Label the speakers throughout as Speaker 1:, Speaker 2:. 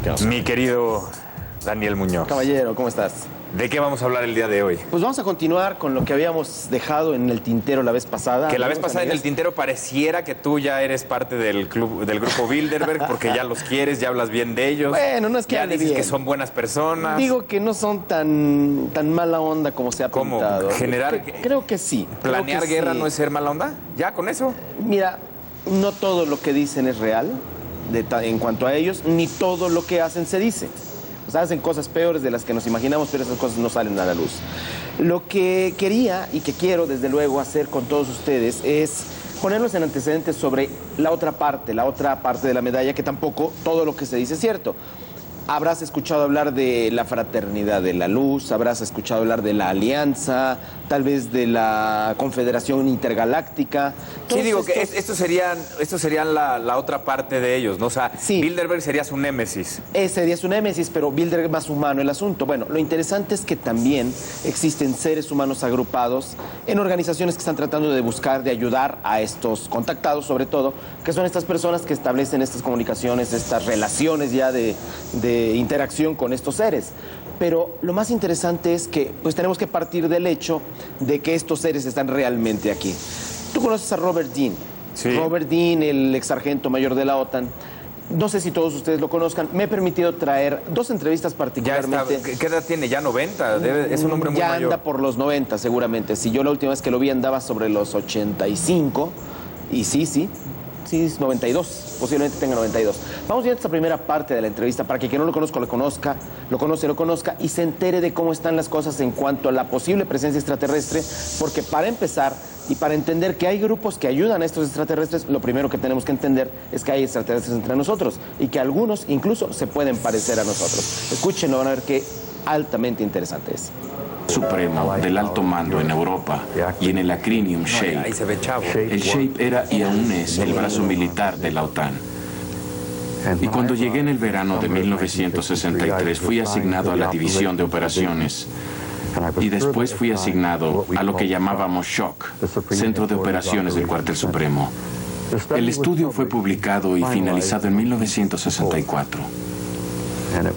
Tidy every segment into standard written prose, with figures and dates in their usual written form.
Speaker 1: que no son.
Speaker 2: Mi querido Daniel Muñoz.
Speaker 1: Caballero, ¿cómo estás?
Speaker 2: ¿De qué vamos a hablar el día de hoy?
Speaker 1: Pues vamos a continuar con lo que habíamos dejado en el tintero la vez pasada.
Speaker 2: Que la vez pasada en el tintero pareciera que tú ya eres parte del grupo Bilderberg, porque ya los quieres, ya hablas bien de ellos.
Speaker 1: Bueno, no es que
Speaker 2: ya
Speaker 1: hable
Speaker 2: dices
Speaker 1: bien.
Speaker 2: que son buenas personas.
Speaker 1: Digo que no son tan mala onda como se ha
Speaker 2: ¿Cómo?
Speaker 1: pintado.
Speaker 2: Generar-
Speaker 1: Creo que sí.
Speaker 2: ¿Planear
Speaker 1: Creo que
Speaker 2: guerra
Speaker 1: sí.
Speaker 2: no es ser mala onda? ¿Ya con eso?
Speaker 1: Mira, no todo lo que dicen es real en cuanto a ellos, ni todo lo que hacen se dice. O sea, hacen cosas peores de las que nos imaginamos, pero esas cosas no salen a la luz. Lo que quería y que quiero, desde luego, hacer con todos ustedes es ponerlos en antecedentes sobre la otra parte de la medalla, que tampoco todo lo que se dice es cierto. Habrás escuchado hablar de la fraternidad de la luz, habrás escuchado hablar de la alianza, tal vez de la confederación intergaláctica.
Speaker 2: Sí,
Speaker 1: Todos
Speaker 2: digo que
Speaker 1: estos-
Speaker 2: estos serían la otra parte de ellos, ¿no? O sea,
Speaker 1: Sí.
Speaker 2: Bilderberg sería su némesis.
Speaker 1: Ese día es un némesis, pero Bilderberg es más humano el asunto. Bueno, lo interesante es que también existen seres humanos agrupados en organizaciones que están tratando de buscar, de ayudar a estos contactados, sobre todo, que son estas personas que establecen estas comunicaciones, estas relaciones ya de interacción con estos seres. Pero lo más interesante es que pues tenemos que partir del hecho de que estos seres están realmente aquí. Tú conoces a Robert Dean.
Speaker 2: Sí.
Speaker 1: Robert Dean, el ex sargento mayor de la OTAN. No sé si todos ustedes lo conozcan. Me he permitido traer dos entrevistas
Speaker 2: Ya
Speaker 1: particularmente.
Speaker 2: está, ¿qué edad tiene? Ya 90. Es un hombre muy
Speaker 1: ya
Speaker 2: mayor.
Speaker 1: anda por los 90 seguramente. Si yo la última vez que lo vi andaba sobre los 85. Y sí, es 92. Posiblemente tenga 92. Vamos a ir a esta primera parte de la entrevista para que quien no lo conozca lo conozca, lo conozca y se entere de cómo están las cosas en cuanto a la posible presencia extraterrestre. Porque para empezar y para entender que hay grupos que ayudan a estos extraterrestres, lo primero que tenemos que entender es que hay extraterrestres entre nosotros y que algunos incluso se pueden parecer a nosotros. Escúchenlo, van a ver qué altamente interesante es.
Speaker 3: Supremo del alto mando en Europa y en el acronium
Speaker 2: Ahí
Speaker 3: SHAPE.
Speaker 2: se ve chavo.
Speaker 3: El SHAPE era y aún es el brazo militar de la OTAN. Y cuando llegué en el verano de 1963 fui asignado a la división de operaciones y después fui asignado a lo que llamábamos SHOC, Centro de Operaciones del Cuartel Supremo. El estudio fue publicado y finalizado en 1964.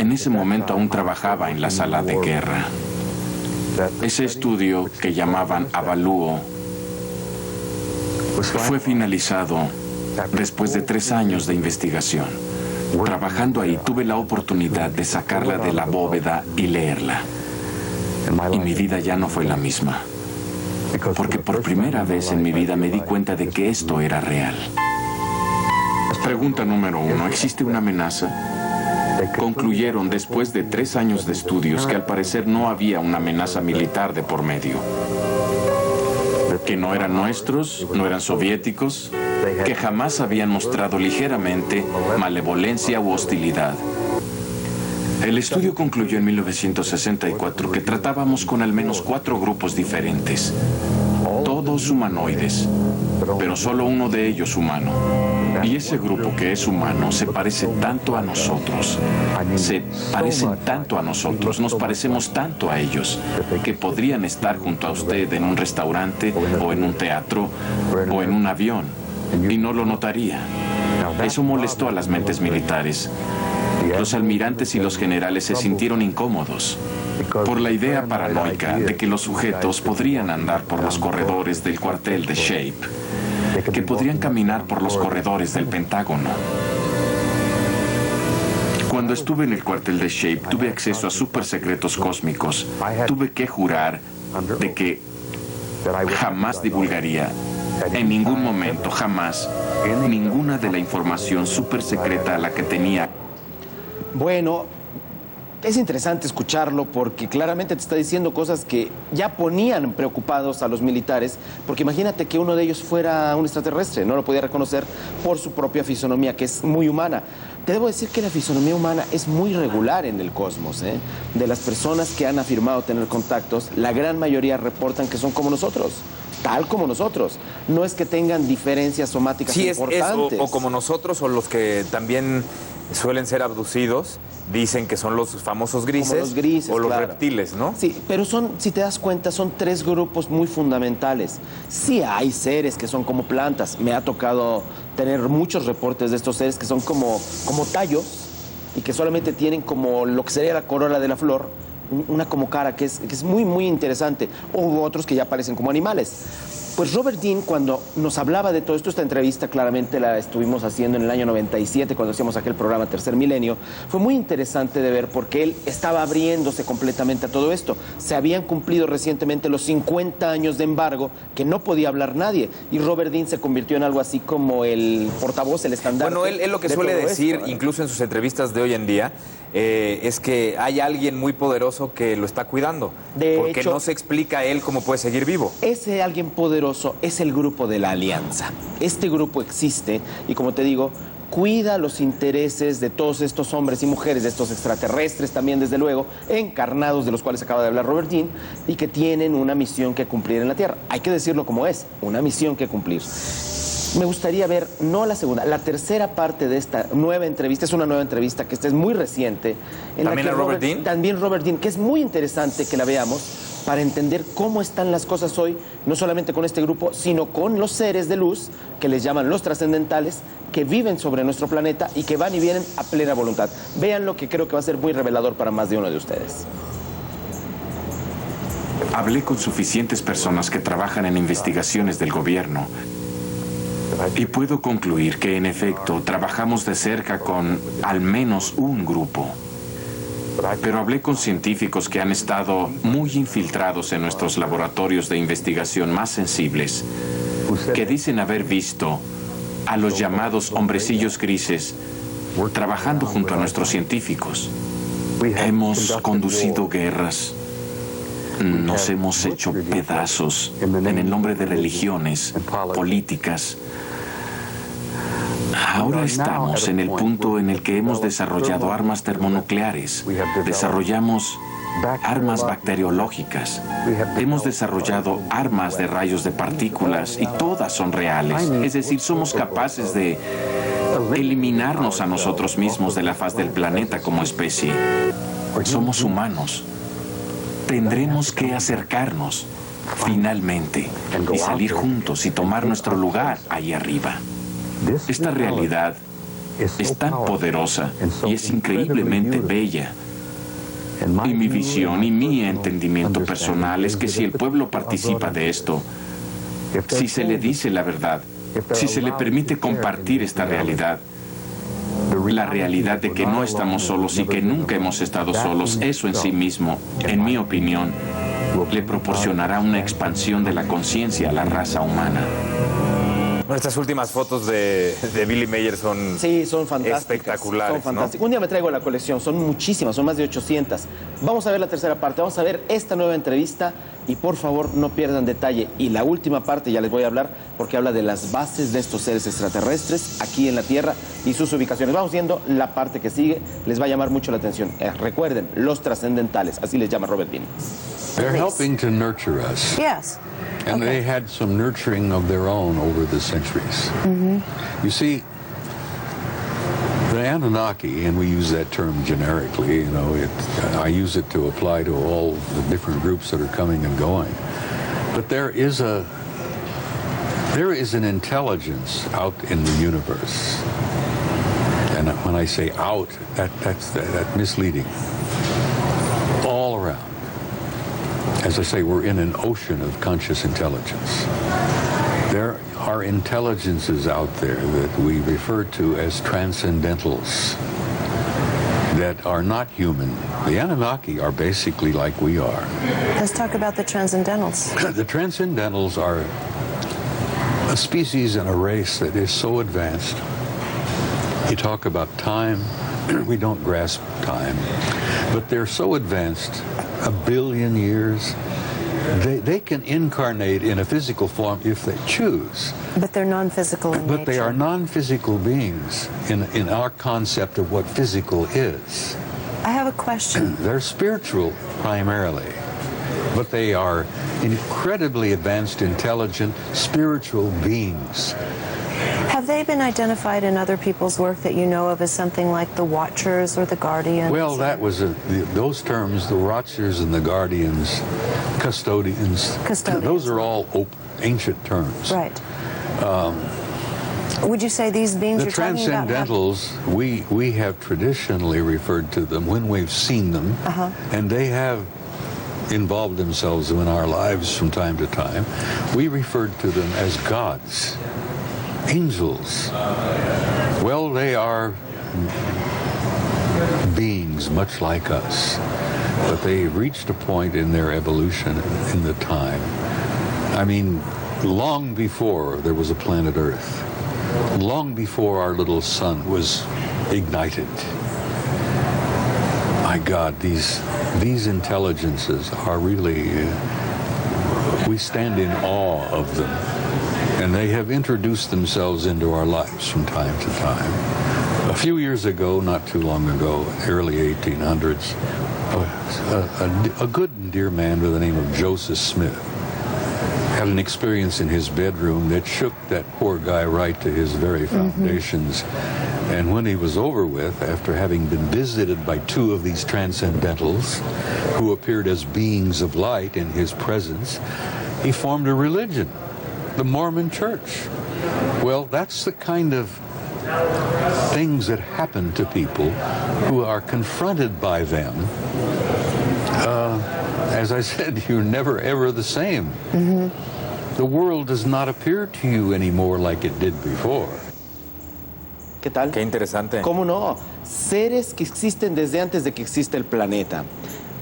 Speaker 3: En ese momento aún trabajaba en la sala de guerra. Ese estudio, que llamaban Avalúo, fue finalizado después de 3 años de investigación. Trabajando ahí tuve la oportunidad de sacarla de la bóveda y leerla. Y mi vida ya no fue la misma. Porque por primera vez en mi vida me di cuenta de que esto era real. Pregunta número 1. ¿Existe una amenaza? Concluyeron después de 3 años de estudios que al parecer no había una amenaza militar de por medio. Que no eran nuestros, no eran soviéticos, que jamás habían mostrado ligeramente malevolencia u hostilidad. El estudio concluyó en 1964 que tratábamos con al menos 4 grupos diferentes, todos humanoides, pero solo uno de ellos humano. Y ese grupo que es humano se parece tanto a nosotros, se parecen tanto a nosotros, nos parecemos tanto a ellos, que podrían estar junto a usted en un restaurante o en un teatro o en un avión y no lo notaría. Eso molestó a las mentes militares. Los almirantes y los generales se sintieron incómodos por la idea paranoica de que los sujetos podrían andar por los corredores del cuartel de SHAPE, que podrían caminar por los corredores del Pentágono. Cuando estuve en el cuartel de SHAPE, tuve acceso a supersecretos cósmicos. Tuve que jurar de que jamás divulgaría, en ningún momento, jamás, ninguna de la información supersecreta a la que tenía.
Speaker 1: Bueno, es interesante escucharlo porque claramente te está diciendo cosas que ya ponían preocupados a los militares, porque imagínate que uno de ellos fuera un extraterrestre, no lo podía reconocer por su propia fisonomía, que es muy humana. Te debo decir que la fisonomía humana es muy regular en el cosmos, ¿eh? De las personas que han afirmado tener contactos, la gran mayoría reportan que son como nosotros, tal como nosotros. No es que tengan diferencias somáticas importantes.
Speaker 2: O como nosotros, o los que también suelen ser abducidos, dicen que son los famosos grises,
Speaker 1: Como los grises,
Speaker 2: o los
Speaker 1: claro.
Speaker 2: reptiles, ¿no?
Speaker 1: Sí, pero son, si te das cuenta, son 3 grupos muy fundamentales. Sí hay seres que son como plantas. Me ha tocado tener muchos reportes de estos seres que son como tallos, y que solamente tienen como lo que sería la corola de la flor, una como cara que es muy, muy interesante. O otros que ya parecen como animales. Pues Robert Dean, cuando nos hablaba de todo esto, esta entrevista claramente la estuvimos haciendo en el año 97, cuando hacíamos aquel programa Tercer Milenio, fue muy interesante de ver porque él estaba abriéndose completamente a todo esto. Se habían cumplido recientemente los 50 años de embargo, que no podía hablar nadie, y Robert Dean se convirtió en algo así como el portavoz, el estandarte.
Speaker 2: Bueno, él lo que suele decir,
Speaker 1: esto,
Speaker 2: incluso en sus entrevistas de hoy en día, es que hay alguien muy poderoso que lo está cuidando. Porque no se explica él cómo puede seguir vivo.
Speaker 1: Ese alguien poderoso es el grupo de la Alianza. Este grupo existe y, como te digo, cuida los intereses de todos estos hombres y mujeres, de estos extraterrestres también, desde luego, encarnados, de los cuales acaba de hablar Robert Dean, y que tienen una misión que cumplir en la Tierra. Hay que decirlo como es, una misión que cumplir. Me gustaría ver, no la segunda, la tercera parte de esta nueva entrevista. Es una nueva entrevista que esta es muy reciente.
Speaker 2: ¿También a Robert Dean?
Speaker 1: También Robert Dean, que es muy interesante que la veamos para entender cómo están las cosas hoy, no solamente con este grupo, sino con los seres de luz, que les llaman los trascendentales, que viven sobre nuestro planeta y que van y vienen a plena voluntad. Vean lo que creo que va a ser muy revelador para más de uno de ustedes.
Speaker 3: Hablé con suficientes personas que trabajan en investigaciones del gobierno y puedo concluir que, en efecto, trabajamos de cerca con al menos un grupo. Pero hablé con científicos que han estado muy infiltrados en nuestros laboratorios de investigación más sensibles, que dicen haber visto a los llamados hombrecillos grises trabajando junto a nuestros científicos. Hemos conducido guerras. Nos hemos hecho pedazos en el nombre de religiones, políticas. Ahora estamos en el punto en el que hemos desarrollado armas termonucleares, desarrollamos armas bacteriológicas, hemos desarrollado armas de rayos de partículas y todas son reales. Es decir, somos capaces de eliminarnos a nosotros mismos de la faz del planeta como especie. Somos humanos. Tendremos que acercarnos, finalmente, y salir juntos y tomar nuestro lugar ahí arriba. Esta realidad es tan poderosa y es increíblemente bella. Y mi visión y mi entendimiento personal es que si el pueblo participa de esto, si se le dice la verdad, si se le permite compartir esta realidad, la realidad de que no estamos solos y que nunca hemos estado solos, eso en sí mismo, en mi opinión, le proporcionará una expansión de la conciencia a la raza humana.
Speaker 2: Estas últimas fotos de Billy Mayer son,
Speaker 1: sí, son fantásticas,
Speaker 2: espectaculares.
Speaker 1: Son fantásticas.
Speaker 2: ¿No?
Speaker 1: Un día me traigo la colección, son muchísimas, son más de 800. Vamos a ver la tercera parte, vamos a ver esta nueva entrevista y por favor no pierdan detalle. Y la última parte ya les voy a hablar porque habla de las bases de estos seres extraterrestres aquí en la Tierra y sus ubicaciones. Vamos viendo la parte que sigue, les va a llamar mucho la atención. Recuerden, los trascendentales, así les llama Robert Dean.
Speaker 4: They're helping to nurture us.
Speaker 5: Yes.
Speaker 4: And they had some nurturing of their own over the centuries. You see, the Anunnaki, and we use that term generically, you know, I use it to apply to all the different groups that are coming and going. But there is an intelligence out in the universe. And when I say out, that's misleading. All around. As I say, we're in an ocean of conscious intelligence. There are intelligences out there that we refer to as transcendentals that are not human. The Anunnaki are basically like we are.
Speaker 5: Let's talk about the transcendentals.
Speaker 4: The transcendentals are a species and a race that is so advanced. You talk about time, we don't grasp time, but they're so advanced, 1 billion years, they can incarnate in a physical form if they choose.
Speaker 5: But they're non-physical in
Speaker 4: But
Speaker 5: nature.
Speaker 4: they are non-physical beings in our concept of what physical is.
Speaker 5: I have a question.
Speaker 4: They're spiritual primarily, but they are incredibly advanced, intelligent, spiritual beings.
Speaker 5: Have they been identified in other people's work that you know of as something like the Watchers or the Guardians?
Speaker 4: Well, that was those terms, the Watchers and the Guardians, Custodians.
Speaker 5: Custodians.
Speaker 4: Those are all ancient terms.
Speaker 5: Right. Would you say these beings
Speaker 4: The
Speaker 5: you're talking about
Speaker 4: transcendentals, we have traditionally referred to them when we've seen them, and they have involved themselves in our lives from time to time. We referred to them as gods, angels. Well, they are beings much like us, but they reached a point in their evolution in the time. I mean, long before there was a planet Earth, long before our little sun was ignited. My God, these intelligences are really, we stand in awe of them. And they have introduced themselves into our lives from time to time. A few years ago, not too long ago, early 1800s, a good and dear man by the name of Joseph Smith had an experience in his bedroom that shook that poor guy right to his very foundations. And when he was over with, after having been visited by two of these transcendentals who appeared as beings of light in his presence, he formed a religion, the Mormon Church. Well, that's the kind of things that happen to people who are confronted by them. As I said, you're never ever the same. The world does not appear to you anymore like it did before.
Speaker 1: ¿Qué tal?
Speaker 2: Qué interesante.
Speaker 1: ¿Cómo no? Seres que existen desde antes de que exista el planeta.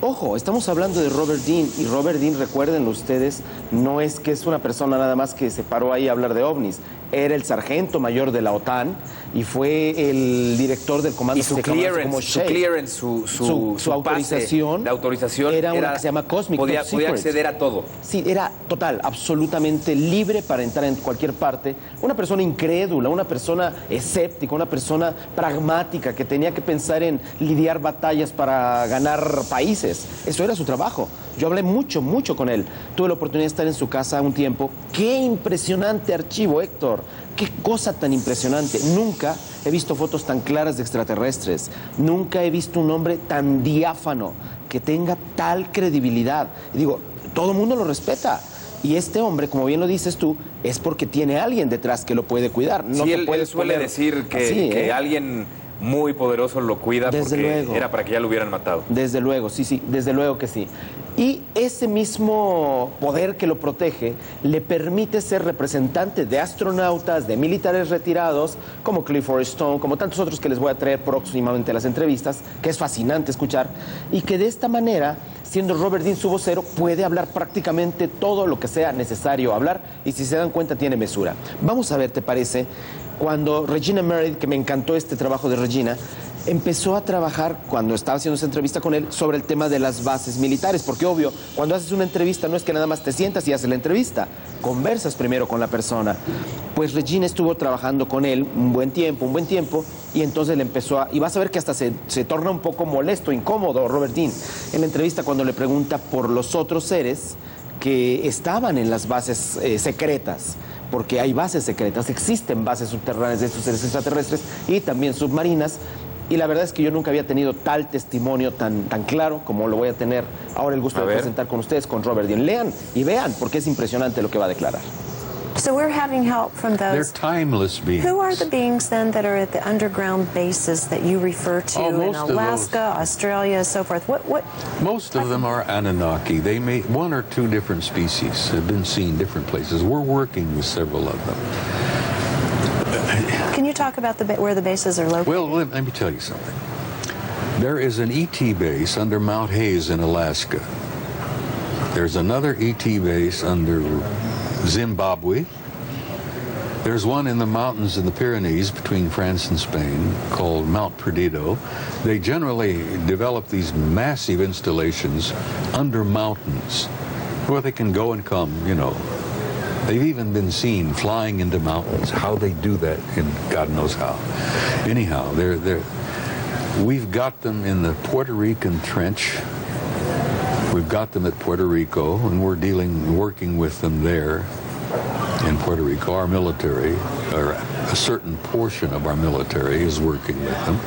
Speaker 1: Ojo, estamos hablando de Robert Dean, y Robert Dean, recuérdenlo ustedes, no es que es una persona nada más que se paró ahí a hablar de ovnis. Era el sargento mayor de la OTAN y fue el director del comando.
Speaker 2: Y su
Speaker 1: que se llamaba como
Speaker 2: clearance, su
Speaker 1: autorización,
Speaker 2: pase, la autorización
Speaker 1: era una que se llama Cosmic
Speaker 2: podía
Speaker 1: Top Secret.
Speaker 2: acceder a todo.
Speaker 1: Sí, era total, absolutamente libre para entrar en cualquier parte. Una persona incrédula, una persona escéptica, una persona pragmática que tenía que pensar en lidiar batallas para ganar países. Eso era su trabajo. Yo hablé mucho con él. Tuve la oportunidad de estar en su casa un tiempo. ¡Qué impresionante archivo, Héctor! ¡Qué cosa tan impresionante! Nunca he visto fotos tan claras de extraterrestres. Nunca he visto un hombre tan diáfano, que tenga tal credibilidad. Y digo, todo el mundo lo respeta. Y este hombre, como bien lo dices tú, es porque tiene a alguien detrás que lo puede cuidar. No
Speaker 2: sí,
Speaker 1: te
Speaker 2: él
Speaker 1: puedes
Speaker 2: suele
Speaker 1: poner
Speaker 2: decir que,
Speaker 1: así,
Speaker 2: que alguien muy poderoso lo cuida
Speaker 1: desde
Speaker 2: porque
Speaker 1: luego.
Speaker 2: era para que ya lo hubieran matado.
Speaker 1: Desde luego, sí, desde luego que sí. Y ese mismo poder que lo protege le permite ser representante de astronautas, de militares retirados, como Clifford Stone, como tantos otros que les voy a traer próximamente a las entrevistas, que es fascinante escuchar, y que de esta manera, siendo Robert Dean su vocero, puede hablar prácticamente todo lo que sea necesario hablar, y si se dan cuenta tiene mesura. Vamos a ver, ¿te parece? Cuando Regina Meredith, que me encantó este trabajo de Regina, empezó a trabajar, cuando estaba haciendo esa entrevista con él, sobre el tema de las bases militares, porque obvio, cuando haces una entrevista no es que nada más te sientas y haces la entrevista, conversas primero con la persona. Pues Regina estuvo trabajando con él un buen tiempo, y entonces le empezó a... Y vas a ver que hasta se torna un poco molesto, incómodo Robert Dean, en la entrevista cuando le pregunta por los otros seres que estaban en las bases secretas, porque hay bases secretas, existen bases subterráneas de estos seres extraterrestres y también submarinas, y la verdad es que yo nunca había tenido tal testimonio tan claro como lo voy a tener ahora el gusto de presentar con ustedes, con Robert Dean. Lean y vean, porque es impresionante lo que va a declarar.
Speaker 5: So we're having help from those.
Speaker 4: They're timeless beings.
Speaker 5: Who are the beings then that are at the underground bases that you refer to in Alaska, Australia, so forth? What?
Speaker 4: Most of them are Anunnaki. They may, one or two different species have been seen different places. We're working with several of them.
Speaker 5: Can you talk about where the bases are located?
Speaker 4: Well, let me tell you something. There is an ET base under Mount Hayes in Alaska. There's another ET base under Zimbabwe. There's one in the mountains in the Pyrenees between France and Spain called Mount Perdido. They generally develop these massive installations under mountains where they can go and come, you know. They've even been seen flying into mountains. How they do that, and God knows how. Anyhow, we've got them in the Puerto Rican Trench. We've got them at Puerto Rico, and we're working with them there in Puerto Rico. Our military, or a certain portion of our military, is working with them.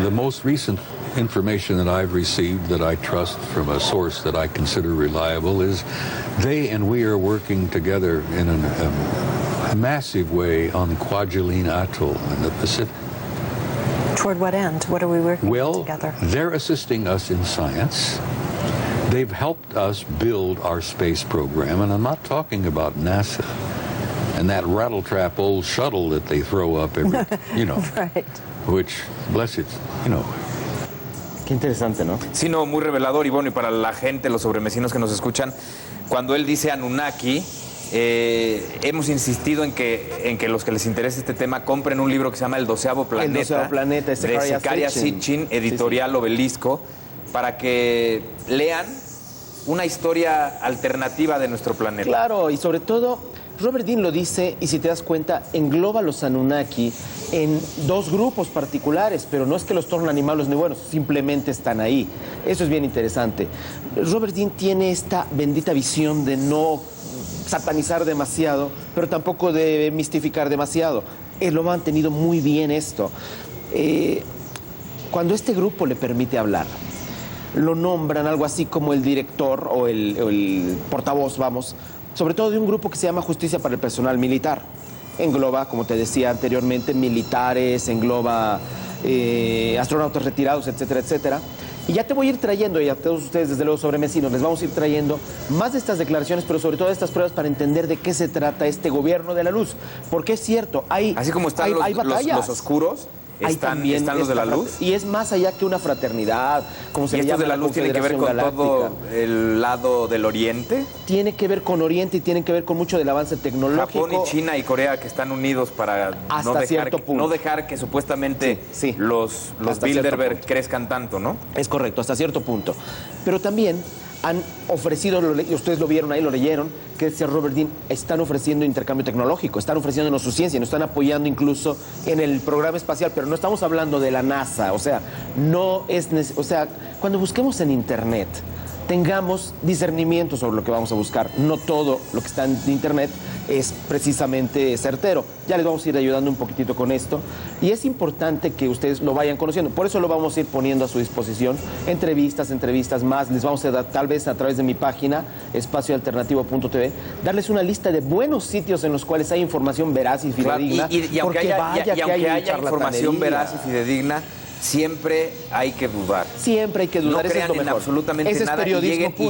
Speaker 4: The most recent information that I've received that I trust from a source that I consider reliable is they and we are working together in massive way on the Kwajalein Atoll in the Pacific.
Speaker 5: Toward what end? What are we working
Speaker 4: Well,
Speaker 5: together?
Speaker 4: they're assisting us in science. They've helped us build our space program, and I'm not talking about NASA and that rattletrap old shuttle that they throw up every,
Speaker 5: Right.
Speaker 4: which, bless it,
Speaker 1: Qué interesante, ¿no?
Speaker 2: Sí, no, muy revelador. Y bueno, y para la gente, los sobremesinos que nos escuchan, cuando él dice Anunnaki, hemos insistido en que los que les interese este tema compren un libro que se llama El 12º Planeta.
Speaker 1: El 12º Planeta,
Speaker 2: de Zecharia Sitchin, editorial Obelisco, para que lean una historia alternativa de nuestro planeta.
Speaker 1: Claro, y sobre todo, Robert Dean lo dice, y si te das cuenta, engloba a los Anunnaki en dos grupos particulares, pero no es que los tornan ni malos ni buenos, simplemente están ahí. Eso es bien interesante. Robert Dean tiene esta bendita visión de no satanizar demasiado, pero tampoco de mistificar demasiado. Él lo ha mantenido muy bien esto. Cuando este grupo le permite hablar, lo nombran algo así como el director o el portavoz, vamos, sobre todo de un grupo que se llama Justicia para el Personal Militar. Engloba, como te decía anteriormente, militares, engloba astronautas retirados, etcétera, etcétera. Y ya te voy a ir trayendo, y a todos ustedes, desde luego, sobremesinos, les vamos a ir trayendo más de estas declaraciones, pero sobre todo de estas pruebas para entender de qué se trata este gobierno de la luz. Porque es cierto,
Speaker 2: así como están
Speaker 1: hay batallas.
Speaker 2: los oscuros, están los de la luz.
Speaker 1: Y es más allá que una fraternidad, como se le llama.
Speaker 2: ¿Y estos de la luz tienen que ver con todo el lado del Oriente?
Speaker 1: Tiene que ver con Oriente y tienen que ver con mucho del avance tecnológico.
Speaker 2: Japón y China y Corea que están unidos para no dejar que supuestamente los Bilderberg crezcan tanto, ¿no?
Speaker 1: Es correcto, hasta cierto punto. Pero también han ofrecido, y ustedes lo vieron ahí, lo leyeron, que decía Robert Dean, están ofreciendo intercambio tecnológico, están ofreciéndonos su ciencia, nos están apoyando incluso en el programa espacial, pero no estamos hablando de la NASA, cuando busquemos en Internet, tengamos discernimiento sobre lo que vamos a buscar. No todo lo que está en Internet es precisamente certero. Ya les vamos a ir ayudando un poquitito con esto. Y es importante que ustedes lo vayan conociendo. Por eso lo vamos a ir poniendo a su disposición. Entrevistas más. Les vamos a dar, tal vez a través de mi página, espacioalternativo.tv, darles una lista de buenos sitios en los cuales hay información veraz y fidedigna.
Speaker 2: Claro, y aunque haya información veraz y fidedigna, siempre hay que dudar.
Speaker 1: Siempre hay que dudar.
Speaker 2: No crean en absolutamente nada y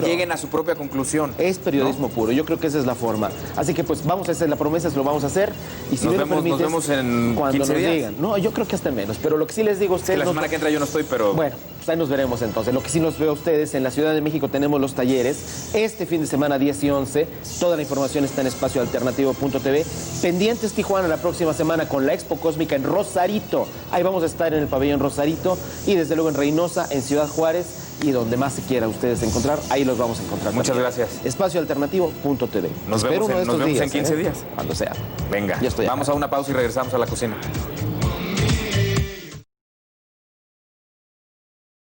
Speaker 2: lleguen a su propia conclusión.
Speaker 1: Es periodismo puro. Yo creo que esa es la forma. Así que pues vamos a hacer la promesa, se lo vamos a hacer. Y si
Speaker 2: nos
Speaker 1: nos
Speaker 2: vemos en
Speaker 1: cuando
Speaker 2: 15 días.
Speaker 1: Digan. No, yo creo que hasta menos. Pero lo que sí les digo a ustedes...
Speaker 2: la semana que entra yo no estoy, pero...
Speaker 1: Bueno, pues ahí nos veremos entonces. Lo que sí nos veo a ustedes, en la Ciudad de México tenemos los talleres. Este fin de semana, 10 y 11. Toda la información está en espacioalternativo.tv. Pendientes Tijuana la próxima semana con la Expo Cósmica en Rosarito. Ahí vamos a estar en el pabellón Rosarito. Y desde luego en Reynosa, en Ciudad Juárez, y donde más se quiera ustedes encontrar, ahí los vamos a encontrar.
Speaker 2: Muchas
Speaker 1: también.
Speaker 2: Gracias.
Speaker 1: Espacioalternativo.tv.
Speaker 2: Nos vemos en 15 días.
Speaker 1: Cuando sea.
Speaker 2: Venga,
Speaker 1: Ya estoy
Speaker 2: vamos
Speaker 1: acá.
Speaker 2: a una pausa y regresamos a la cocina.